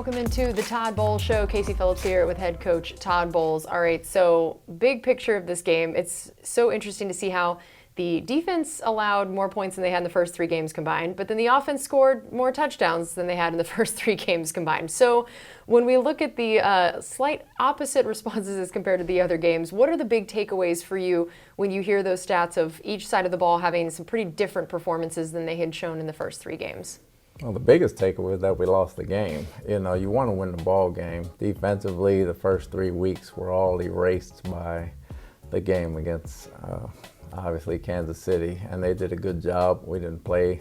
Welcome into the Todd Bowles Show. Casey Phillips here with head coach Todd Bowles. All right, so big picture of this game. It's so interesting to see how the defense allowed more points than they had in the first three games combined, but then the offense scored more touchdowns than they had in the first three games combined. So when we look at the slight opposite responses as compared to the other games, what are the big takeaways for you when you hear those stats of each side of the ball having some pretty different performances than they had shown in the first three games? Well, the biggest takeaway is that we lost the game. You know, you want to win the ball game. Defensively, the first 3 weeks were all erased by the game against, obviously, Kansas City, and they did a good job. We didn't play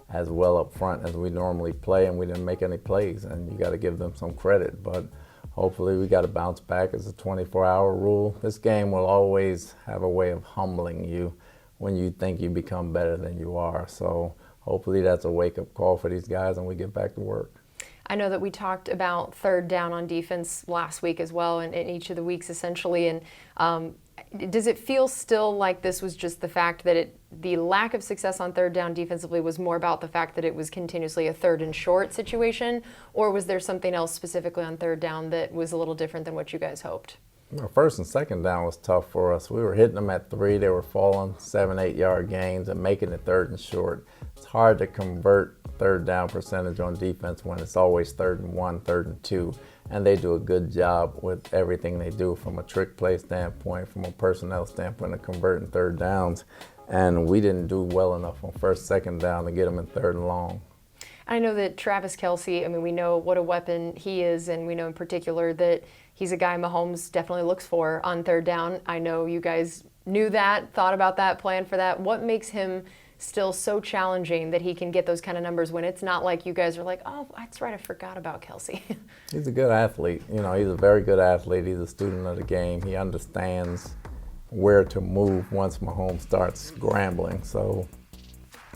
as well up front as we normally play, and we didn't make any plays, and you got to give them some credit. But hopefully we got to bounce back. It's a 24-hour rule. This game will always have a way of humbling you when you think you become better than you are. So hopefully that's a wake-up call for these guys and we get back to work. I know that we talked about third down on defense last week as well, and in each of the weeks essentially. And does it feel still like this was just the fact that the lack of success on third down defensively was more about the fact that it was continuously a third and short situation, or was there something else specifically on third down that was a little different than what you guys hoped? Well, first and second down was tough for us. We were hitting them at 3. They were falling 7-8 yard gains and making it third and short. It's hard to convert third down percentage on defense when it's always 3rd and 1, 3rd and 2. And they do a good job with everything they do from a trick play standpoint, from a personnel standpoint of converting third downs. And we didn't do well enough on first, second down to get them in 3rd and long. I know that Travis Kelce, I mean, we know what a weapon he is, and we know in particular that he's a guy Mahomes definitely looks for on third down. I know you guys knew that, thought about that, planned for that. What makes him still so challenging that he can get those kind of numbers when it's not like you guys are like, oh, that's right, I forgot about Kelce? He's a good athlete. You know, he's a very good athlete. He's a student of the game. He understands where to move once Mahomes starts scrambling. So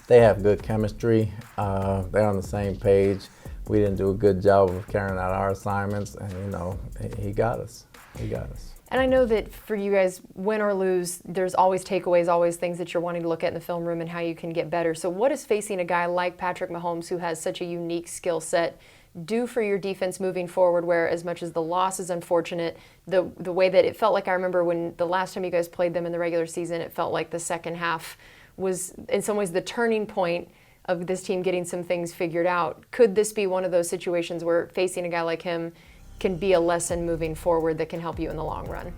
they have good chemistry. They're on the same page. We didn't do a good job of carrying out our assignments, and, you know, he got us. He got us. And I know that for you guys, win or lose, there's always takeaways, always things that you're wanting to look at in the film room and how you can get better. So what is facing a guy like Patrick Mahomes, who has such a unique skill set, do for your defense moving forward, where as much as the loss is unfortunate, the way that it felt like, I remember when the last time you guys played them in the regular season, it felt like the second half was in some ways the turning point of this team getting some things figured out. Could this be one of those situations where facing a guy like him can be a lesson moving forward that can help you in the long run?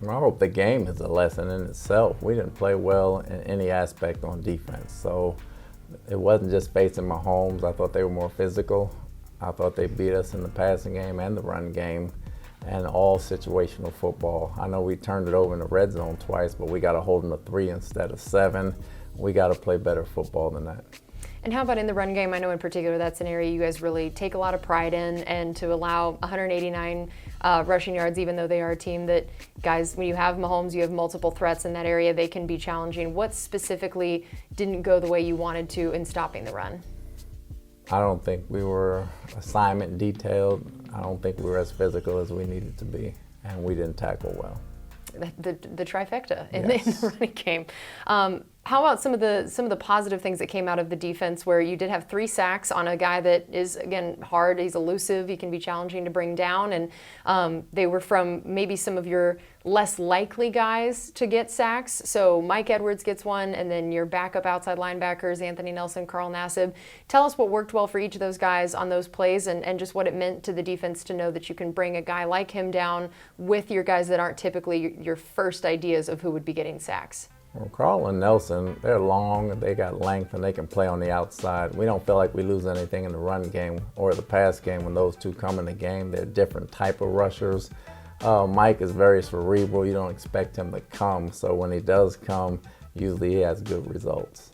I hope the game is a lesson in itself. We didn't play well in any aspect on defense. So it wasn't just facing Mahomes. I thought they were more physical. I thought they beat us in the passing game and the run game and all situational football. I know we turned it over in the red zone twice, but we got to hold them to 3 instead of 7. We got to play better football than that. And how about in the run game? I know in particular that's an area you guys really take a lot of pride in, and to allow 189 rushing yards, even though they are a team that, guys, when you have Mahomes, you have multiple threats in that area, they can be challenging. What specifically didn't go the way you wanted to in stopping the run? I don't think we were assignment detailed. I don't think we were as physical as we needed to be, and we didn't tackle well. The trifecta in Yes. the running game. How about some of the positive things that came out of the defense, where you did have 3 sacks on a guy that is, again, hard. He's elusive. He can be challenging to bring down, and they were from maybe some of your less likely guys to get sacks. So Mike Edwards gets one, and then your backup outside linebackers, Anthony Nelson, Carl Nassib. Tell us what worked well for each of those guys on those plays, and just what it meant to the defense to know that you can bring a guy like him down with your guys that aren't typically your first ideas of who would be getting sacks. Well, Carl and Nelson, they're long, they got length, and they can play on the outside. We don't feel like we lose anything in the run game or the pass game when those two come in the game. They're different type of rushers. Mike is very cerebral. You don't expect him to come, so when he does come, usually he has good results.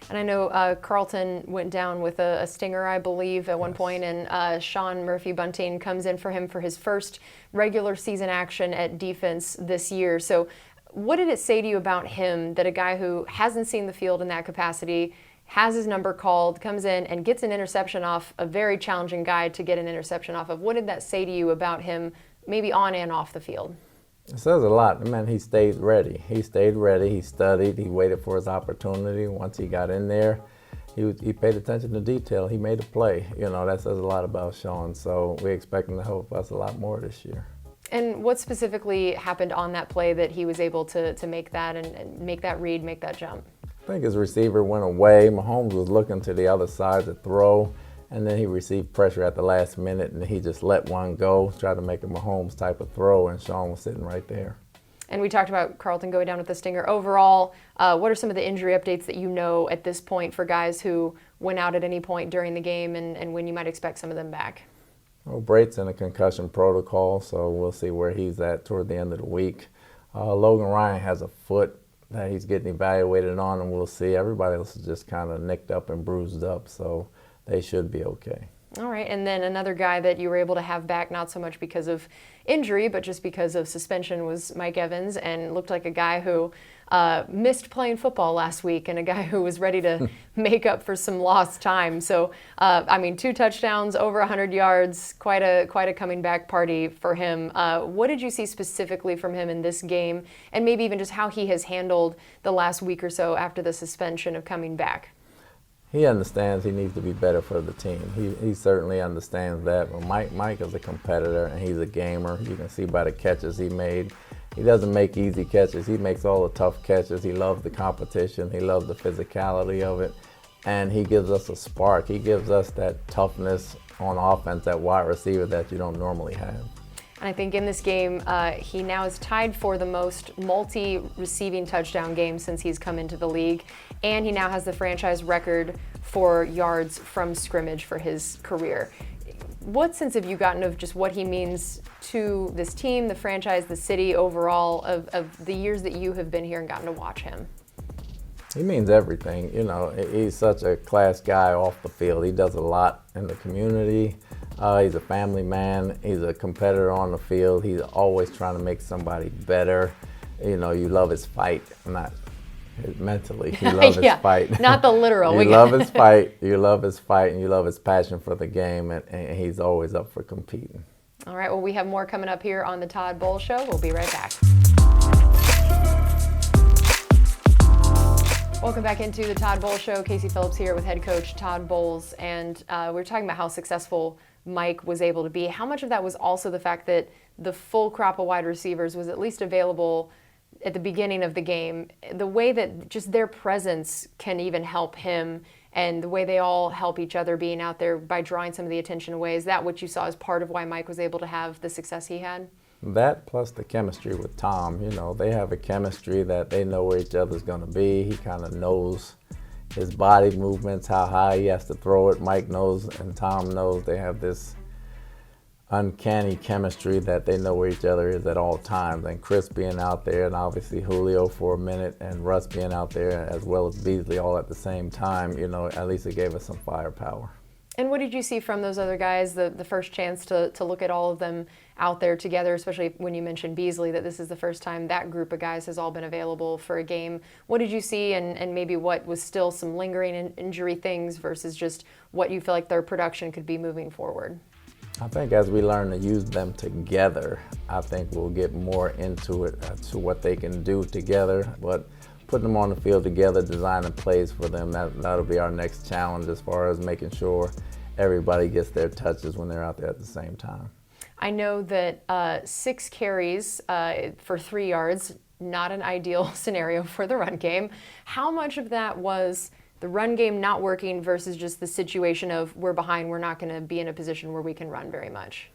And I know Carlton went down with a stinger, I believe, at one point, and Sean Murphy-Bunting comes in for him for his first regular season action at defense this year. So what did it say to you about him that a guy who hasn't seen the field in that capacity, has his number called, comes in and gets an interception off a very challenging guy to get an interception off of? What did that say to you about him, maybe on and off the field? It says a lot. Man, he stayed ready. He stayed ready. He studied. He waited for his opportunity. Once he got in there, he paid attention to detail. He made a play. That says a lot about Sean. So we expect him to help us a lot more this year. And what specifically happened on that play that he was able to make that and make that read, make that jump? I think his receiver went away. Mahomes was looking to the other side to throw, and then he received pressure at the last minute, and he just let one go, tried to make a Mahomes type of throw, and Sean was sitting right there. And we talked about Carlton going down with the stinger. Overall, what are some of the injury updates that you know at this point for guys who went out at any point during the game and when you might expect some of them back? Well, Brate's in a concussion protocol, so we'll see where he's at toward the end of the week. Logan Ryan has a foot that he's getting evaluated on, and we'll see. Everybody else is just kind of nicked up and bruised up, so they should be okay. All right, and then another guy that you were able to have back, not so much because of injury, but just because of suspension, was Mike Evans, and looked like a guy who missed playing football last week and a guy who was ready to make up for some lost time. So, 2 touchdowns, over 100 yards, quite a coming back party for him. What did you see specifically from him in this game, and maybe even just how he has handled the last week or so after the suspension of coming back? He understands he needs to be better for the team. He certainly understands that. But Mike is a competitor, and he's a gamer. You can see by the catches he made. He doesn't make easy catches. He makes all the tough catches. He loves the competition. He loves the physicality of it. And he gives us a spark. He gives us that toughness on offense, that wide receiver that you don't normally have. And I think in this game, he now is tied for the most multi-receiving touchdown games since he's come into the league. And he now has the franchise record for yards from scrimmage for his career. What sense have you gotten of just what he means to this team, the franchise, the city overall, of the years that you have been here and gotten to watch him? He means everything. He's such a class guy off the field. He does a lot in the community. He's a family man. He's a competitor on the field. He's always trying to make somebody better. You love his fight, not mentally. You love his fight. Not the literal. You love his fight. You love his fight, and you love his passion for the game, and he's always up for competing. All right, well, we have more coming up here on the Todd Bowles Show. We'll be right back. Welcome back into the Todd Bowles Show. Casey Phillips here with head coach Todd Bowles, and we're talking about how successful Mike was able to be. How much of that was also the fact that the full crop of wide receivers was at least available at the beginning of the game? The way that just their presence can even help him, and the way they all help each other being out there by drawing some of the attention away, is that what you saw as part of why Mike was able to have the success he had? That plus the chemistry with Tom. They have a chemistry that they know where each other's going to be. He kind of knows his body movements, how high he has to throw it. Mike knows and Tom knows. They have this uncanny chemistry that they know where each other is at all times. And Chris being out there, and obviously Julio for a minute, and Russ being out there, as well as Beasley all at the same time, at least it gave us some firepower. And what did you see from those other guys, the first chance to look at all of them out there together, especially when you mentioned Beasley, that this is the first time that group of guys has all been available for a game? What did you see, and maybe what was still some lingering injury things versus just what you feel like their production could be moving forward? I think as we learn to use them together, I think we'll get more into it, to what they can do together. But putting them on the field together, designing plays for them, that'll be our next challenge as far as making sure everybody gets their touches when they're out there at the same time. I know that 6 carries for 3 yards, not an ideal scenario for the run game. How much of that was the run game not working versus just the situation of we're behind, we're not going to be in a position where we can run very much?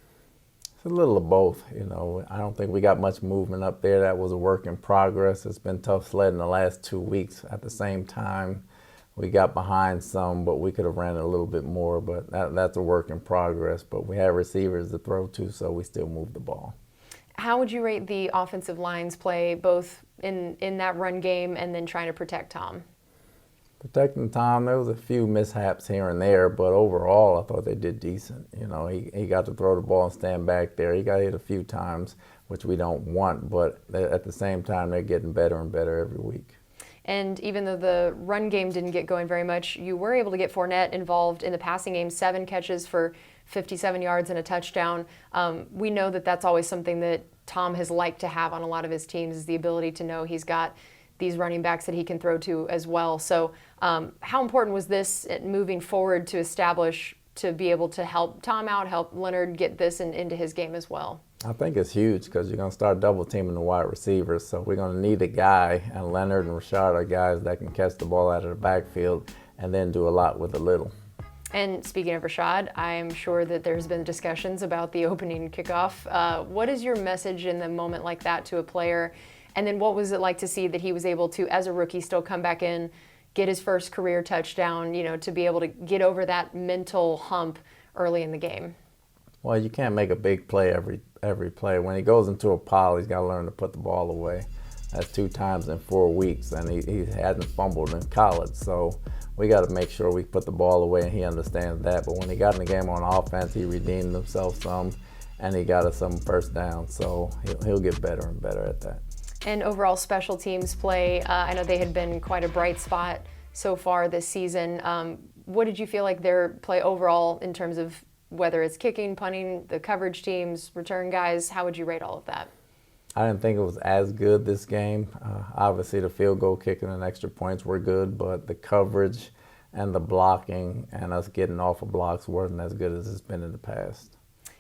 It's a little of both. I don't think we got much movement up there. That was a work in progress. It's been tough sledding the last 2 weeks. At the same time, we got behind some, but we could have ran it a little bit more, but that's a work in progress. But we have receivers to throw to, so we still move the ball. How would you rate the offensive line's play, both in that run game and then trying to protect Tom? Protecting Tom, there was a few mishaps here and there, but overall I thought they did decent. He got to throw the ball and stand back there. He got hit a few times, which we don't want, but at the same time they're getting better and better every week. And even though the run game didn't get going very much, you were able to get Fournette involved in the passing game, 7 catches for 57 yards and a touchdown. We know that that's always something that Tom has liked to have on a lot of his teams, is the ability to know he's got these running backs that he can throw to as well. So how important was this moving forward to establish, to be able to help Tom out, help Leonard get this into his game as well? I think it's huge because you're going to start double teaming the wide receivers. So we're going to need a guy, and Leonard and Rashad are guys that can catch the ball out of the backfield and then do a lot with a little. And speaking of Rashad, I'm sure that there's been discussions about the opening kickoff. What is your message in the moment like that to a player? And then what was it like to see that he was able to, as a rookie, still come back in, get his first career touchdown, to be able to get over that mental hump early in the game? Well, you can't make a big play every play. When he goes into a pile, he's got to learn to put the ball away. That's 2 times in 4 weeks, and he hasn't fumbled in college. So we got to make sure we put the ball away, and he understands that. But when he got in the game on offense, he redeemed himself some, and he got us some first down. So he'll get better and better at that. And overall special teams play, I know they had been quite a bright spot so far this season. What did you feel like their play overall in terms of whether it's kicking, punting, the coverage teams, return guys? How would you rate all of that? I didn't think it was as good this game. Obviously, the field goal kicking and extra points were good, but the coverage and the blocking and us getting off of blocks wasn't as good as it's been in the past.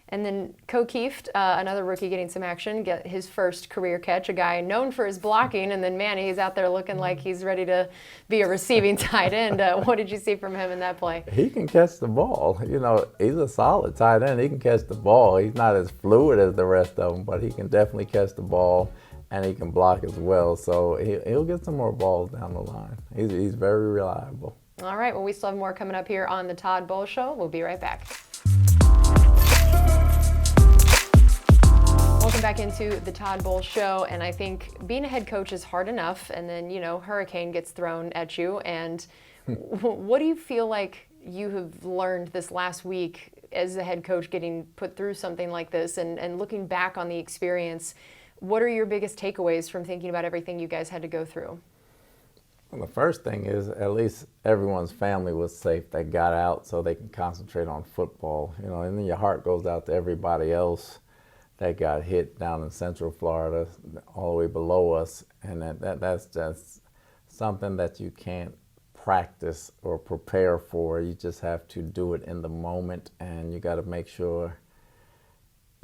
And then Kieft, another rookie getting some action, get his first career catch, a guy known for his blocking, and then, man, he's out there looking like he's ready to be a receiving tight end. What did you see from him in that play? He can catch the ball. He's a solid tight end. He can catch the ball. He's not as fluid as the rest of them, but he can definitely catch the ball, and he can block as well. So he'll get some more balls down the line. He's very reliable. All right, well, we still have more coming up here on the Todd Bowles Show. We'll be right back. Welcome back into the Todd Bowles Show, and I think being a head coach is hard enough, and then, hurricane gets thrown at you, and what do you feel like you have learned this last week as a head coach getting put through something like this, and looking back on the experience? What are your biggest takeaways from thinking about everything you guys had to go through? Well, the first thing is at least everyone's family was safe. They got out so they can concentrate on football, and then your heart goes out to everybody else that got hit down in Central Florida, all the way below us, and that's just something that you can't practice or prepare for. You just have to do it in the moment, and you got to make sure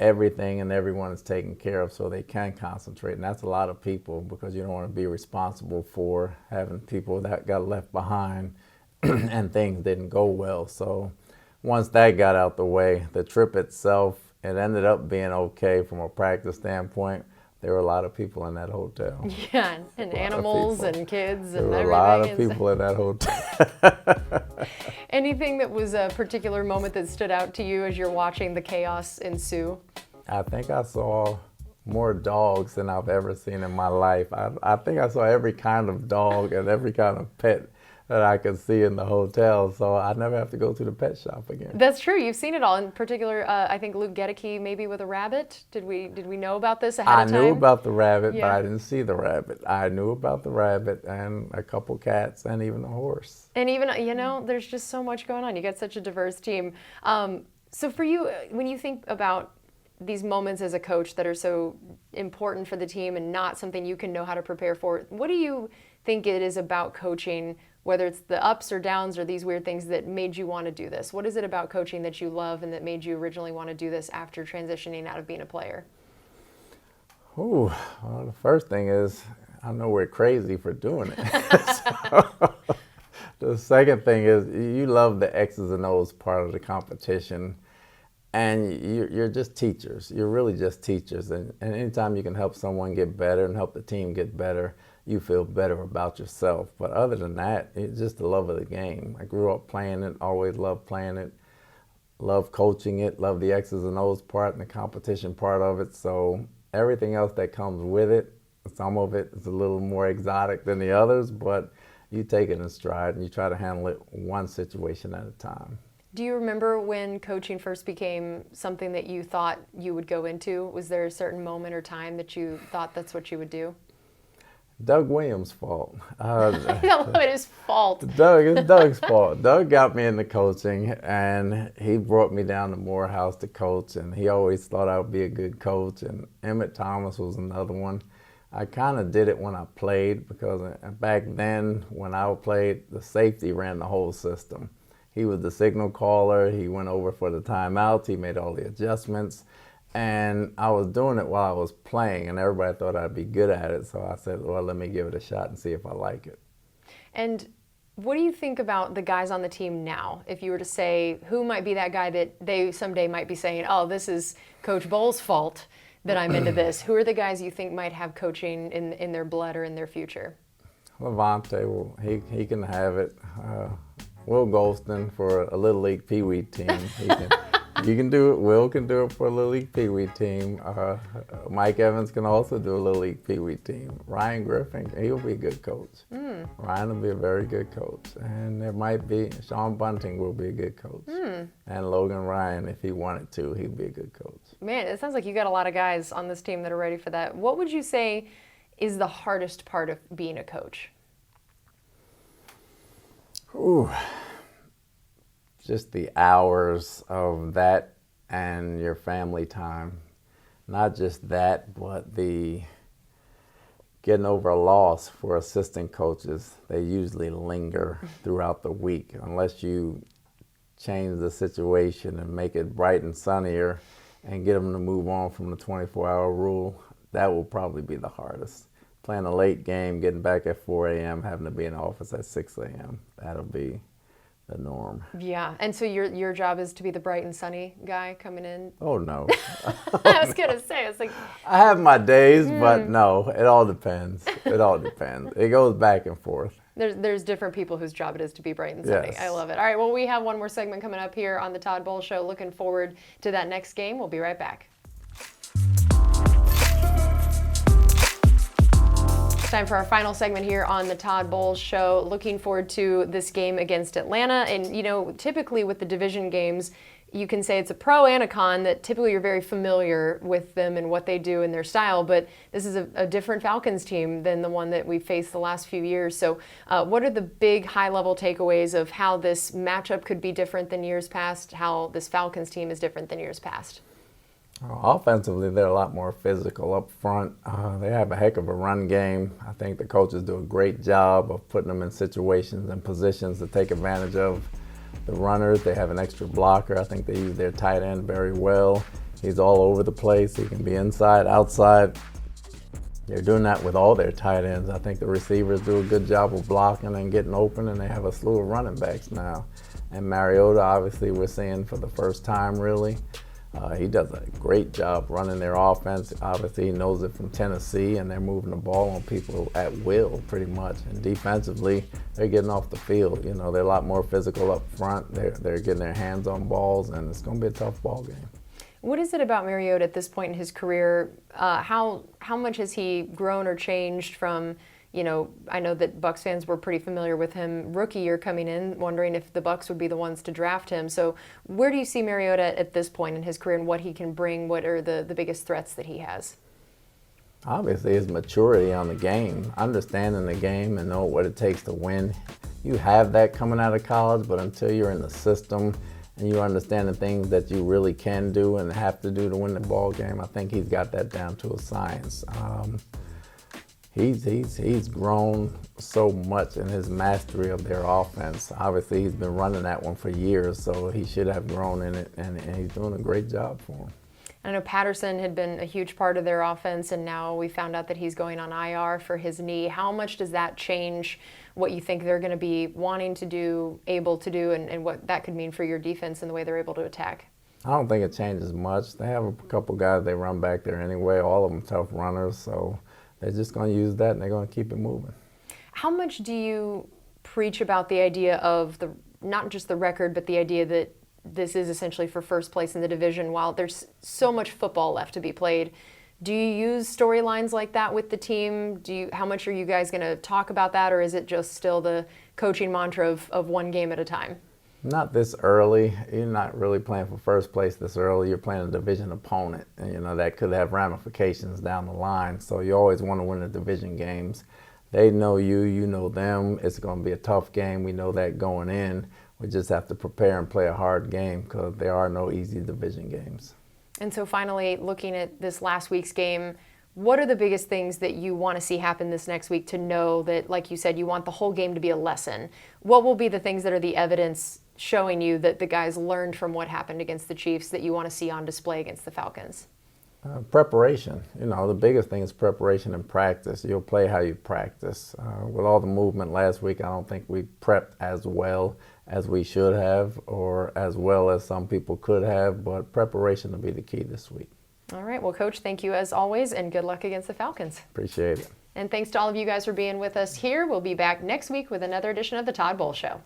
everything and everyone is taken care of so they can concentrate. And that's a lot of people, because you don't want to be responsible for having people that got left behind and things didn't go well. So once that got out the way, the trip itself, it ended up being okay from a practice standpoint. There were a lot of people in that hotel. Yeah, and animals and kids and everything. There were a lot of people in that hotel. Anything that was a particular moment that stood out to you as you're watching the chaos ensue? I think I saw more dogs than I've ever seen in my life. I think I saw every kind of dog and every kind of pet that I could see in the hotel, so I never have to go to the pet shop again. That's true. You've seen it all. In particular, I think Luke Gedeke maybe with a rabbit. Did we know about this ahead of time? I knew about the rabbit, Yeah. but I didn't see the rabbit. I knew about the rabbit and a couple cats and even a horse. And even, there's just so much going on. You got such a diverse team. So for you, when you think about these moments as a coach that are so important for the team and not something you can know how to prepare for, what do you think it is about coaching, whether it's the ups or downs or these weird things, that made you want to do this? What is it about coaching that you love and that made you originally want to do this after transitioning out of being a player? Well, the first thing is I know we're crazy for doing it. The second thing is you love the X's and O's part of the competition, and you're just teachers. You're really just teachers, and anytime you can help someone get better and help the team get better, you feel better about yourself. But other than that, it's just the love of the game. I grew up playing it, always loved playing it, love coaching it, love the X's and O's part and the competition part of it. So everything else that comes with it, some of it is a little more exotic than the others, but you take it in stride and you try to handle it one situation at a time. Do you remember when coaching first became something that you thought you would go into? Was there a certain moment or time that you thought that's what you would do? Doug Williams' fault. I don't know, it is fault. It's Doug's fault. Doug got me into coaching, and he brought me down to Morehouse to coach, and he always thought I would be a good coach. And Emmett Thomas was another one. I kind of did it when I played because back then when I played, the safety ran the whole system. He was the signal caller. He went over for the timeouts. He made all the adjustments. And I was doing it while I was playing, and everybody thought I'd be good at it. So I said, well, let me give it a shot and see if I like it. And what do you think about the guys on the team now? If you were to say, who might be that guy that they someday might be saying, oh, this is Coach Bowles' fault that I'm into this. Who are the guys you think might have coaching in their blood or in their future? Levante, well, he can have it. Will Golston for a Little League Pee Wee team. You can do it. Will can do it for a Little League Pee Wee team. Mike Evans can also do a Little League Pee Wee team. Ryan Griffin, he'll be a good coach. Ryan will be a very good coach. And there might be, Sean Bunting will be a good coach. And Logan Ryan, if he wanted to, he'd be a good coach. Man, it sounds like you got a lot of guys on this team that are ready for that. What would you say is the hardest part of being a coach? Ooh. Just the hours of that and your family time. Not just that, but the getting over a loss for assistant coaches. They usually linger throughout the week unless you change the situation and make it bright and sunnier and get them to move on from the 24-hour rule. That will probably be the hardest. Playing a late game, getting back at 4 a.m., having to be in the office at 6 a.m., that'll be the norm. Yeah, and so your job is to be the bright and sunny guy coming in? Oh, no. I was going to say, it's like... I have my days, but no, it all depends. It all depends. It goes back and forth. There's different people whose job it is to be bright and sunny. Yes. I love it. All right, well, we have one more segment coming up here on the Todd Bowles Show. Looking forward to that next game. We'll be right back. Time for our final segment here on the Todd Bowles Show. Looking forward to this game against Atlanta. And, you know, typically with the division games, you can say it's a pro and a con that typically you're very familiar with them and what they do and their style. But this is a different Falcons team than the one that we've faced the last few years. So what are the big high-level takeaways of how this matchup could be different than years past, how this Falcons team is different than years past? Offensively, they're a lot more physical up front. They have a heck of a run game. I think the coaches do a great job of putting them in situations and positions to take advantage of the runners. They have an extra blocker. I think they use their tight end very well. He's all over the place. He can be inside, outside. They're doing that with all their tight ends. I think the receivers do a good job of blocking and getting open, and they have a slew of running backs now. And Mariota, obviously, we're seeing for the first time, really. He does a great job running their offense. Obviously, he knows it from Tennessee, and they're moving the ball on people at will, pretty much. And defensively, they're getting off the field. You know, they're a lot more physical up front. They're getting their hands on balls, and it's going to be a tough ball game. What is it about Mariota at this point in his career? How much has he grown or changed from, you know, I know that Bucs fans were pretty familiar with him rookie year coming in, wondering if the Bucs would be the ones to draft him. So where do you see Mariota at this point in his career and what he can bring? What are the biggest threats that he has? Obviously, his maturity on the game, understanding the game and know what it takes to win. You have that coming out of college, but until you're in the system and you understand the things that you really can do and have to do to win the ball game, I think he's got that down to a science. He's grown so much in his mastery of their offense. Obviously, he's been running that one for years, so he should have grown in it, and he's doing a great job for him. I know Patterson had been a huge part of their offense, and now we found out that he's going on IR for his knee. How much does that change what you think they're going to be wanting to do, able to do, and what that could mean for your defense and the way they're able to attack? I don't think it changes much. They have a couple guys they run back there anyway, all of them tough runners, so they're just going to use that, and they're going to keep it moving. How much do you preach about the idea of not just the record, but the idea that this is essentially for first place in the division while there's so much football left to be played? Do you use storylines like that with the team? How much are you guys going to talk about that, or is it just still the coaching mantra of one game at a time? Not this early. You're not really playing for first place this early. You're playing a division opponent, and you know that could have ramifications down the line. So you always want to win the division games. They know you, you know them. It's going to be a tough game. We know that going in. We just have to prepare and play a hard game because there are no easy division games. And so finally, looking at this last week's game, What are the biggest things that you want to see happen this next week to know that, like you said, you want the whole game to be a lesson? What will be the things that are the evidence showing you that the guys learned from what happened against the Chiefs that you want to see on display against the Falcons? Preparation. The biggest thing is preparation and practice. You'll play how you practice. With all the movement last week, I don't think we prepped as well as we should have or as well as some people could have, but preparation will be the key this week. All right. Well, Coach, thank you as always, and good luck against the Falcons. Appreciate it. And thanks to all of you guys for being with us here. We'll be back next week with another edition of the Todd Bowles Show.